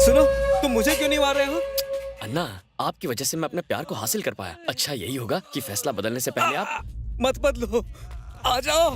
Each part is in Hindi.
सुनो, तुम मुझे क्यों नहीं मार रहे हो? अन्ना, आपकी वजह से मैं अपने प्यार को हासिल कर पाया। अच्छा यही होगा कि फैसला बदलने से पहले आप मत बदलो, आ जाओ।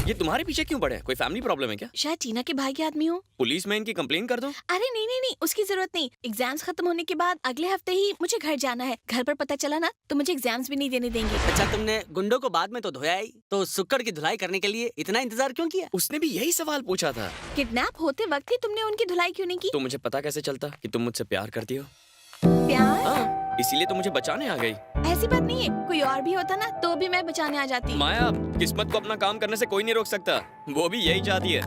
ये तुम्हारे पीछे क्यों पड़े हैं? कोई फैमिली प्रॉब्लम है क्या? शायद टीना के भाई के आदमी हो। पुलिस में इनकी कंप्लेन कर दूं? अरे नहीं नहीं नहीं, उसकी जरूरत नहीं। एग्जाम्स खत्म होने के बाद अगले हफ्ते ही मुझे घर जाना है। घर पर पता चला ना तो मुझे एग्जाम्स भी नहीं देने देंगे। अच्छा तुमने गुंडों को बाद में तो धोया ही, तो सुक्कड़ की धुलाई करने के लिए इतना इंतजार क्यों किया? उसने भी यही सवाल पूछा था। किडनैप होते वक्त ही तुमने उनकी धुलाई क्यों नहीं की? तो मुझे पता कैसे चलता कि तुम मुझसे प्यार करती हो? प्यार? हाँ, इसीलिए तो मुझे बचाने आ गई। ऐसी बात नहीं है, कोई और भी होता ना तो भी मैं बचाने आ जाती। माया, किस्मत को अपना काम करने से कोई नहीं रोक सकता। वो भी यही चाहती है।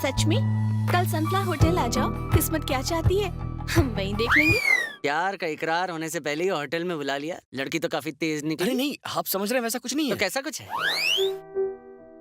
सच में? कल सनफ्लावर होटल आ जाओ, किस्मत क्या चाहती है हम वहीं देख लेंगे। प्यार का इकरार होने से पहले ही होटल में बुला लिया। लड़की तो काफी तेज निकली। अरे नहीं, आप समझ रहे हैं वैसा कुछ नहीं तो है। कैसा कुछ है?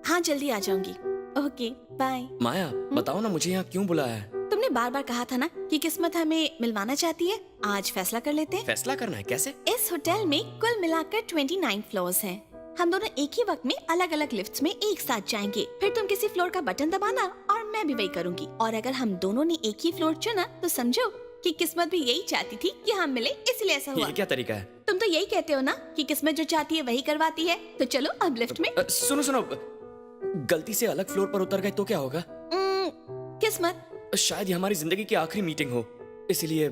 हाँ जल्दी आ जाऊंगी। Okay bye. माया, बताओ ना मुझे यहाँ क्यों बुलाया है? तुमने बार बार कहा था ना कि किस्मत हमें मिलवाना चाहती है। आज फैसला कर लेते हैं। फैसला करना है? कैसे? इस होटल में कुल मिलाकर 29 फ्लोर्स हैं। हम दोनों एक ही वक्त में अलग अलग लिफ्ट्स में एक साथ जाएंगे। फिर तुम किसी फ्लोर का बटन दबाना और मैं भी वही करूंगी। और अगर हम दोनों ने एक ही फ्लोर चुना तो समझो कि किस्मत भी यही चाहती थी कि हम मिले, इसलिए ऐसा हुआ। ये क्या तरीका है? तुम तो यही कहते हो ना कि किस्मत जो चाहती है वही करवाती है। तो चलो अब लिफ्ट में। सुनो सुनो, गलती से अलग फ्लोर पर उतर गए तो क्या होगा? किस्मत, शायद ये हमारी जिंदगी की आखिरी मीटिंग हो, इसलिए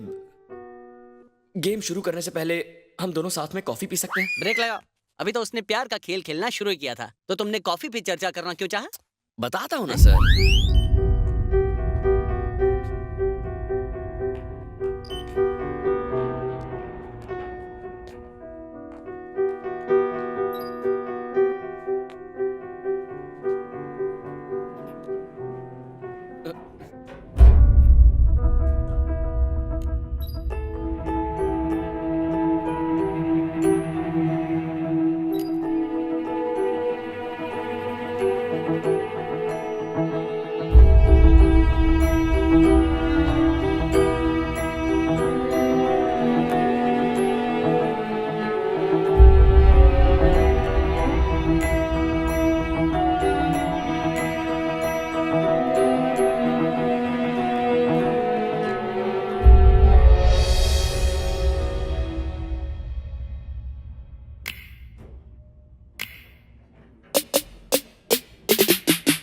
गेम शुरू करने से पहले हम दोनों साथ में कॉफी पी सकते हैं? ब्रेक लगाओ। अभी तो उसने प्यार का खेल खेलना शुरू ही किया था, तो तुमने कॉफी पे चर्चा करना क्यों चाहा? बताता हूँ ना sir.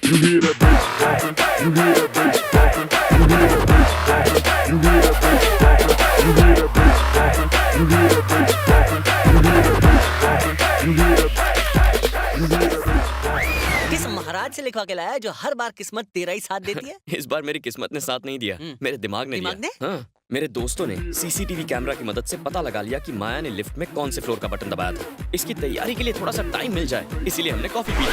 You hear that bass bumping, you hear that bass bumping, you hear that bass bumping, you hear that bass bumping, you hear that bass bumping, you hear that bass bumping, you hear that bass bumping, you hear that किस महाराज से लिखवा के लाया जो हर बार किस्मत तेरा ही साथ देती है? इस बार मेरी किस्मत ने साथ नहीं दिया, मेरे दिमाग ने दिमाग दिया। हाँ, मेरे दोस्तों ने सीसीटीवी कैमरा की मदद से पता लगा लिया कि माया ने लिफ्ट में कौन से फ्लोर का बटन दबाया था। इसकी तैयारी के लिए थोड़ा सा टाइम मिल जाए, इसीलिए हमने कॉफी पी ली।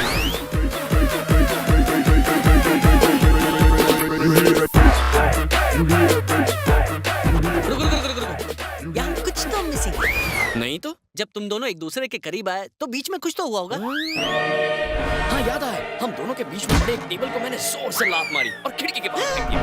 यहाँ कुछ तो मिसिंग है। नहीं तो? जब तुम दोनों एक दूसरे के करीब आए तो बीच में कुछ तो हुआ होगा। हाँ याद आया, हम दोनों के बीच में पड़े एक टेबल को मैंने जोर से लात मारी और खिड़की के बाहर फेंक दिया।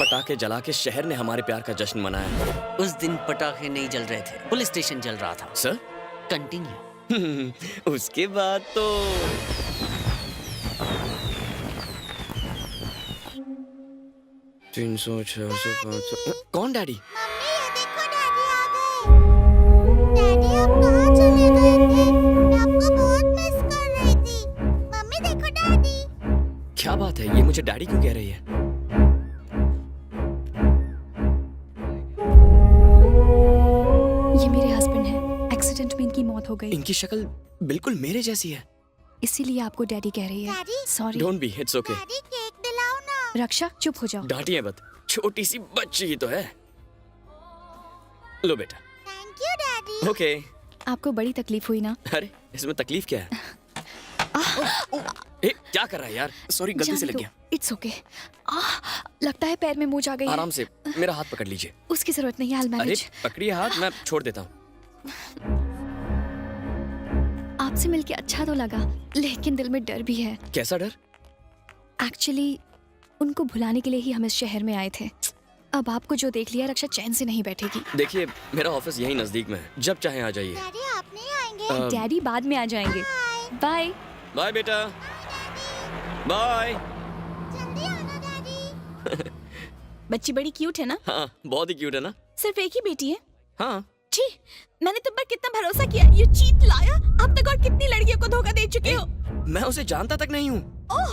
पटाखे जला के शहर ने हमारे प्यार का जश्न मनाया। उस दिन पटाखे नहीं जल रहे थे, पुलिस स्टेशन जल रहा था। सर? कंटिन्यू। उसके बाद तो तीन सौ, 600, 500। कौन डैडी? मम्मी ये देखो डैडी आ गए। डैडी आप कहाँ चले गए थे? मैं आपको बहुत मिस कर रही थी। मम्मी देखो डैडी। क्या बात है, ये मुझे डैडी क्यों कह रही है? ये मेरे हस्बैंड हैं। एक्सीडेंट में इनकी मौत हो गई। इनकी शक्ल बिल्कुल मेरे जैसी है। इसीलिए आपको डैडी कह रही है। Daddy sorry. Don't be, it's okay. Daddy cake दिलाओ ना। रक्षा चुप हो जाओ। डांटिए मत, छोटी सी बच्ची ही तो है। लो बेटा। Thank you daddy. ओके। आपको बड़ी तकलीफ हुई ना? अरे इसमें तकलीफ क्या है? ए, क्या कर रहा है यार? सॉरी, गलती से लग गया। It's okay. लगता है पैर में मोच आ गई है। आराम से, मेरा हाथ पकड़ लीजिए। उसकी जरूरत नहीं है, I'll अरे manage। पकड़िए हाथ, मैं छोड़ देता हूँ। आपसे मिलके अच्छा तो लगा, लेकिन दिल में डर भी है। कैसा डर? एक्चुअली उनको भुलाने के लिए ही हम इस शहर में आए थे। अब आपको जो देख लिया रक्षा चैन से नहीं बैठेगी। देखिए मेरा ऑफिस यहीं नजदीक में है, जब चाहे आ जाइए। डैडी आप नहीं आएंगे? डैडी बाद में आ जाएंगे। बाय। बाय बेटा, बाय। जल्दी आना डैडी। बच्ची बड़ी क्यूट है ना? हाँ बहुत ही क्यूट है ना। सिर्फ एक ही बेटी है? हाँ छी, मैंने तुम पर कितना भरोसा किया, ये चीट लाया। अब तक और कितनी लड़कियों को धोखा दे चुके हो? मैं उसे जानता तक नहीं हूँ। ओह,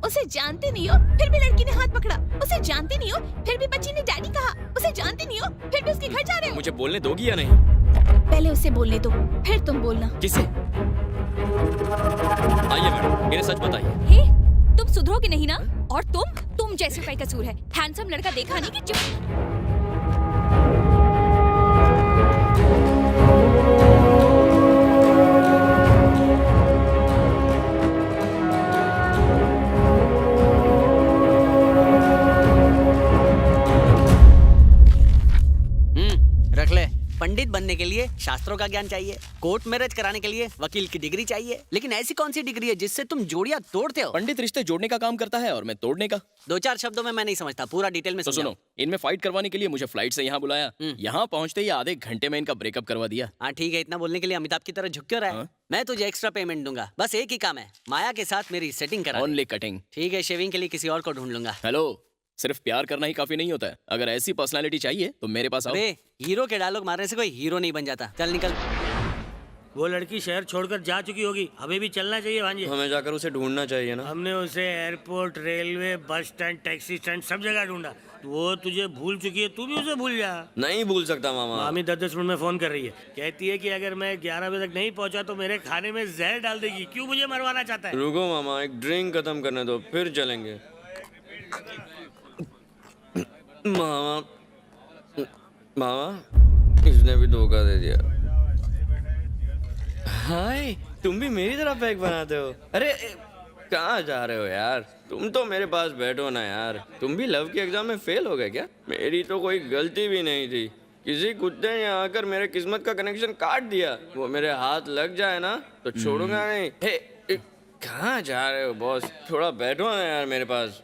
उसे जानते नहीं हो फिर भी लड़की ने हाथ पकड़ा। उसे जानते नहीं हो फिर भी बच्ची ने डैडी कहा। उसे जानते नहीं हो फिर भी उसके घर जा रहे हो। मुझे बोलने दोगी या नहीं? पहले उसे बोलने दो फिर तुम बोलना। किसे? आइए मैडम, मेरे सच बताइए। हे, तुम सुधरोगे नहीं ना? और तुम जैसे का कसूर है। हैंडसम लड़का देखा नहीं कि चुप। रख ले। पंडित बनने के लिए शास्त्रों का ज्ञान चाहिए, कोर्ट मैरिज कराने के लिए वकील की डिग्री चाहिए, लेकिन ऐसी कौन सी डिग्री है जिससे तुम जोड़ियां तोड़ते हो? पंडित रिश्ते जोड़ने का काम करता है और मैं तोड़ने का। 2-4 शब्दों में मैं नहीं समझता, पूरा डिटेल में तो समझाओ। सुनो, इनमें फाइट करवाने के लिए मुझे फ्लाइट से यहाँ बुलाया। यहाँ पहुँचते ही आधे घंटे में इनका ब्रेकअप करवा दिया। हाँ ठीक है, इतना बोलने के लिए अमिताभ की तरह झुक क्यों रहा है? हाँ? मैं तुझे एक्स्ट्रा पेमेंट दूंगा, बस एक ही काम है, माया के साथ मेरी सेटिंग करा। Only cutting. ठीक है, शेविंग के लिए किसी और को ढूंढ लूंगा। हेलो, सिर्फ प्यार करना ही काफी नहीं होता है। अगर ऐसी पर्सनालिटी चाहिए तो मेरे पास आओ। अबे हीरो के डायलॉग मारने से कोई हीरो नहीं बन जाता। चल निकल। वो लड़की शहर छोड़कर जा चुकी होगी, हमें भी चलना चाहिए भांजे। हमें जाकर उसे ढूंढना चाहिए ना। हमने उसे airport, railway, bus stand, taxi stand सब जगह ढूंढा। वो तुझे भूल चुकी है, तू भी उसे भूल जा। नहीं भूल सकता मामा। मामी 10-10 मिनट में फोन कर रही है, कहती है कि अगर मैं 11 बजे तक नहीं पहुंचा तो मेरे खाने में जहर डाल देगी। क्यों मुझे मरवाना चाहता है? रुको मामा, एक ड्रिंक खत्म करने दो फिर चलेंगे। मामा, मामा इसने भी धोखा दे दिया। हाय, तुम भी मेरी तरह पैक बनाते हो? अरे कहाँ जा रहे हो यार? तुम तो मेरे पास बैठो ना यार। तुम भी लव के एग्जाम में फेल हो गए क्या? मेरी तो कोई गलती भी नहीं थी। किसी कुत्ते ने आकर मेरे किस्मत का कनेक्शन काट दिया। वो मेरे हाथ लग जाए ना तो छोड़ूंगा नहीं। हे, कहाँ जा रहे हो बॉस? थोड़ा बैठो ना यार मेरे पास।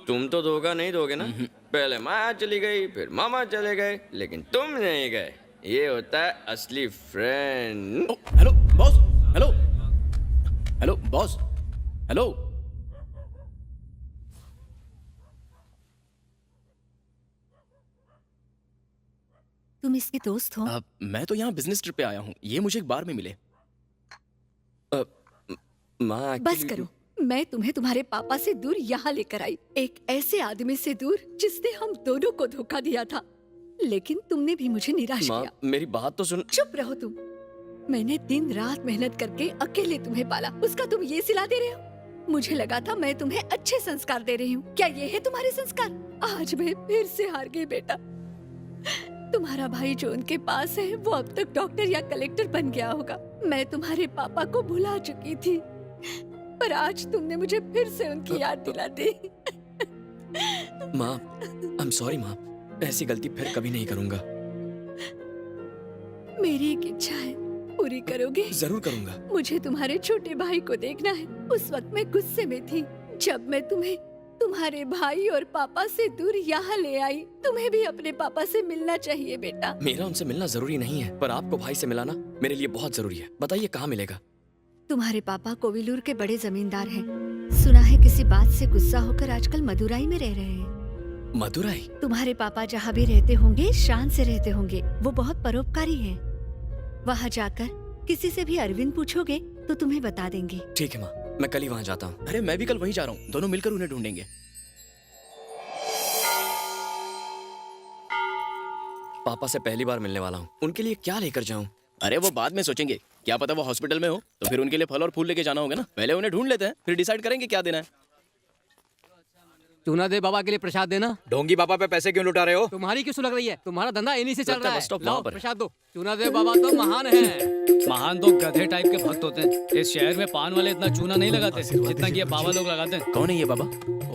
तुम तो धोखा नहीं दोगे ना? पहले माया चली गई, फिर मामा चले गए, लेकिन तुम नहीं गए। ये होता है असली friend. Hello boss, hello hello boss, hello. तुम इसके दोस्त हो? मैं तो यहाँ बिजनेस ट्रिप पे आया हूँ। ये मुझे एक बार में मिले। माँ बस करो, मैं तुम्हें तुम्हारे पापा से दूर यहाँ लेकर आई, एक ऐसे आदमी से दूर जिसने हम दोनों को धोखा दिया था। लेकिन तुमने भी मुझे निराश माँ, किया। मेरी बात तो सुन। चुप रहो तुम। मैंने दिन रात मेहनत करके अकेले तुम्हें पाला, उसका तुम ये सिला दे रहे हो? मुझे लगा था मैं तुम्हें अच्छे संस्कार दे रही हूँ। क्या ये है तुम्हारे संस्कार? आज मैं फिर से हार गई बेटा। तुम्हारा भाई जो उनके पास है वो अब तक डॉक्टर या कलेक्टर बन गया होगा। मैं तुम्हारे पापा को भुला चुकी थी, पर आज तुमने मुझे फिर से उनकी याद दिला दी। माँ, आई एम सॉरी माँ, ऐसी गलती फिर कभी नहीं करूँगा। मेरी एक इच्छा है, पूरी करोगे? जरूर करूँगा। मुझे तुम्हारे छोटे भाई को देखना है। उस वक्त मैं गुस्से में थी जब मैं तुम्हें तुम्हारे भाई और पापा से दूर यहाँ ले आई। तुम्हें भी अपने पापा से मिलना चाहिए बेटा। मेरा उनसे मिलना जरूरी नहीं है, पर आपको भाई से मिलाना मेरे लिए बहुत जरूरी है। बताइए कहाँ मिलेगा? तुम्हारे पापा कोविलूर के बड़े जमींदार हैं। सुना है किसी बात से गुस्सा होकर आजकल मदुराई में रह रहे हैं। मदुराई? तुम्हारे पापा जहाँ भी रहते होंगे शान से रहते होंगे। वो बहुत परोपकारी हैं। वहाँ जाकर किसी से भी अरविंद पूछोगे तो तुम्हें बता देंगे। ठीक है माँ, मैं कल ही वहाँ जाता हूँ। अरे मैं भी कल वहीं जा रहा हूँ, दोनों मिलकर उन्हें ढूंढेंगे। पापा से पहली बार मिलने वाला हूँ, उनके लिए क्या लेकर जाऊँ? अरे वो बाद में सोचेंगे, क्या पता वो हॉस्पिटल में हो तो फिर उनके लिए फल और फूल लेके जाना होगा ना। पहले उन्हें ढूंढ लेते हैं, फिर डिसाइड करेंगे क्या देना है। चूना दे बाबा के लिए प्रसाद देना। ढोंगी बाबा पे पैसे क्यों लुटा रहे हो? तुम्हारी क्यों सुलग रही है? तुम्हारा धंधा इन्हीं से चल लगता रहा है बस स्टॉप है। लाओ वहाँ पर है। प्रसाद दो। चूना दे बाबा तो महान है। महान तो गधे टाइप के भक्त होते हैं। इस शहर में पान वाले इतना चूना नहीं लगाते जितना कि ये बाबा लोग लगाते हैं। कौन है ये बाबा?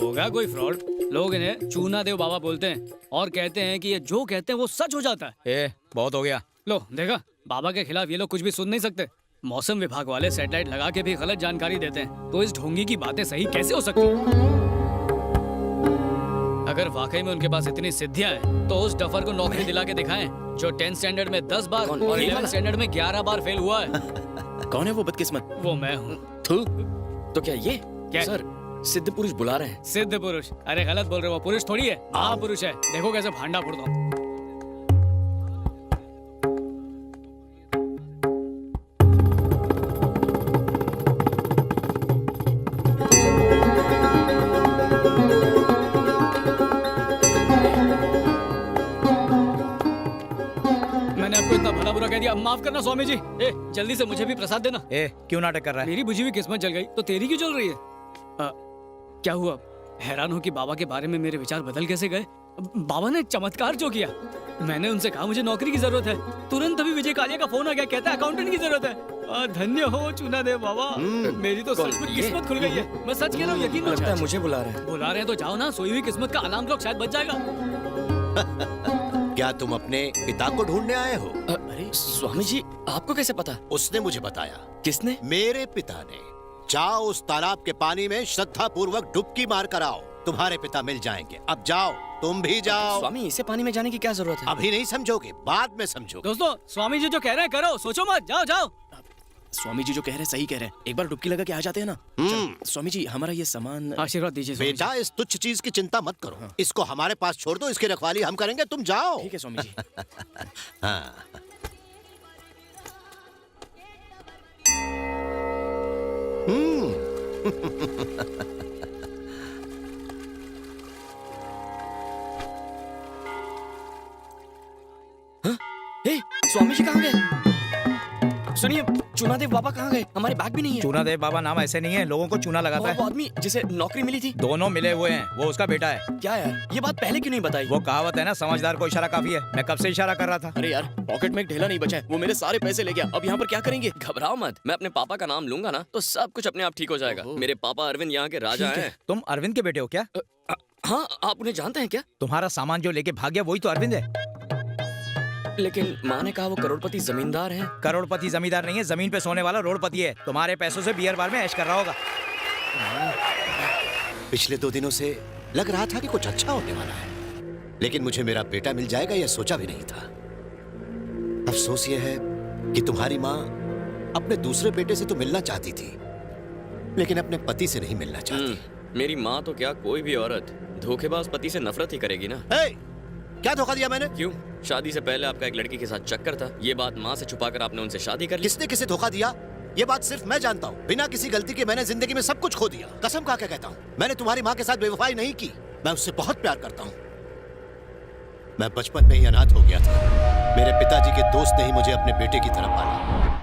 होगा कोई फ्रॉड। लोग इन्हें चूना देव बाबा बोलते हैं और कहते हैं कि ये जो कहते हैं वो सच हो जाता है। बहुत हो गया। लो देखा, बाबा के खिलाफ ये लोग कुछ भी सुन नहीं सकते। मौसम विभाग वाले सैटेलाइट लगा के भी गलत जानकारी देते हैं, तो इस ढोंगी की बातें सही कैसे हो सकती? अगर वाकई में उनके पास इतनी सिद्धियां हैं तो उस डफर को नौकरी दिला के दिखाएं जो 10th स्टैंडर्ड में 10 बार कौन? और ये 11th वाला? स्टैंडर्ड में 11 बार फेल हुआ है। कौन है वो बदकिस्मत? वो मैं हूँ। थू। तो क्या ये? क्या? सर, सिद्ध पुरुष बुला रहे हैं। सिद्ध पुरुष? अरे गलत बोल रहे हो, पुरुष थोड़ी है, महापुरुष है। देखो कैसे भांडा फोड़ता हूँ। मैंने आपको इतना भला बुरा कह दिया, माफ करना स्वामी जी। ए, जल्दी से मुझे भी प्रसाद देना। ए, क्यों नाटक कर रहा है? मेरी बुझी हुई किस्मत जल गई तो तेरी क्यों जल रही है? क्या हुआ? हैरान हो कि बाबा के बारे में मेरे विचार बदल कैसे गए। बाबा ने चमत्कार जो किया, मैंने उनसे कहा मुझे नौकरी की जरूरत है, तुरंत अभी विजय कालिया का फोन आ गया, कहता है अकाउंटेंट की जरूरत है। धन्य हो चूना देव बाबा, मेरी तो सच में किस्मत खुल गई है। मैं सच कह रहा हूँ, यकीन लगता है मत। मुझे बुला रहे हैं। बुला रहे हैं तो जाओ ना, सोई हुई किस्मत का अलार्म क्लॉक शायद बच जाएगा। क्या तुम अपने पिता को ढूंढने आए हो? अरे स्वामी जी, आपको कैसे पता? उसने मुझे बताया। किसने? मेरे पिता ने। जाओ उस तालाब के पानी में श्रद्धा पूर्वक डुबकी मार कर आओ, तुम्हारे पिता मिल जाएंगे। अब जाओ, तुम भी जाओ। स्वामी, इसे पानी में जाने की क्या जरूरत है? अभी नहीं समझोगे, बाद में समझोगे। दोस्तों, स्वामी जी जो कह रहे हैं करो, सोचो मत, जाओ जाओ। स्वामी जी जो कह रहे हैं सही कह रहे हैं, एक बार डुबकी लगा के आ जाते हैं ना। स्वामी जी, हमारा ये सामान। आशीर्वाद दीजिए स्वामी जी। बेटा, इस तुच्छ चीज की चिंता मत करो। इसको हमारे पास छोड़ दो, इसकी रखवाली हम करेंगे, तुम जाओ। ठीक है स्वामी जी। हाँ। ए, स्वामी जी कहाँ गए? सुनिए, चूनादेव बाबा कहाँ गए? हमारे बैग भी नहीं है। चूनादेव बाबा नाम ऐसे नहीं है, लोगों को चूना लगाता है। वो आदमी जिसे नौकरी मिली थी, दोनों मिले हुए हैं, वो उसका बेटा है। क्या यार, ये बात पहले क्यों नहीं बताई? वो कहावत है ना, समझदार को इशारा काफी है। मैं कब से इशारा कर रहा था। अरे यार, पॉकेट में एक ढेला नहीं बचा है, वो मेरे सारे पैसे ले गया। अब यहाँ पर क्या करेंगे? घबराओ मत, मैं अपने पापा का नाम लूंगा ना तो सब कुछ अपने आप ठीक हो जाएगा। मेरे पापा अरविंद यहाँ के राजा हैं। तुम अरविंद के बेटे हो क्या? हाँ, आप उन्हें जानते हैं क्या? तुम्हारा सामान जो लेके भाग गया वही तो अरविंद है। लेकिन माँ ने कहा वो करोड़पति जमींदार हैं। करोड़पति जमींदार नहीं है, जमीन पे सोने वाला रोडपति है। तुम्हारे पैसों से बियर बार में ऐश कर रहा होगा। पिछले 2 दिनों से लग रहा था कि कुछ अच्छा होने वाला है, लेकिन मुझे मेरा बेटा मिल जाएगा यह सोचा भी नहीं था। अफसोस यह है कि तुम्हारी माँ अपने दूसरे बेटे से तो मिलना चाहती थी, लेकिन अपने पति से नहीं मिलना चाहती। मेरी माँ तो क्या, कोई भी औरत धोखेबाज पति से नफरत ही करेगी ना। क्या धोखा दिया मैंने? क्यों? शादी से पहले आपका एक लड़की के साथ चक्कर था, ये बात माँ से छुपाकर आपने उनसे शादी कर ली। किसने किसे धोखा दिया ये बात सिर्फ मैं जानता हूँ। बिना किसी गलती के मैंने जिंदगी में सब कुछ खो दिया। कसम खा के कहता हूँ, मैंने तुम्हारी माँ के साथ बेवफाई नहीं की। मैं उससे बहुत प्यार करता हूँ। मैं बचपन में ही अनाथ हो गया था। मेरे पिताजी के दोस्त ने ही मुझे अपने बेटे की तरफ पाला।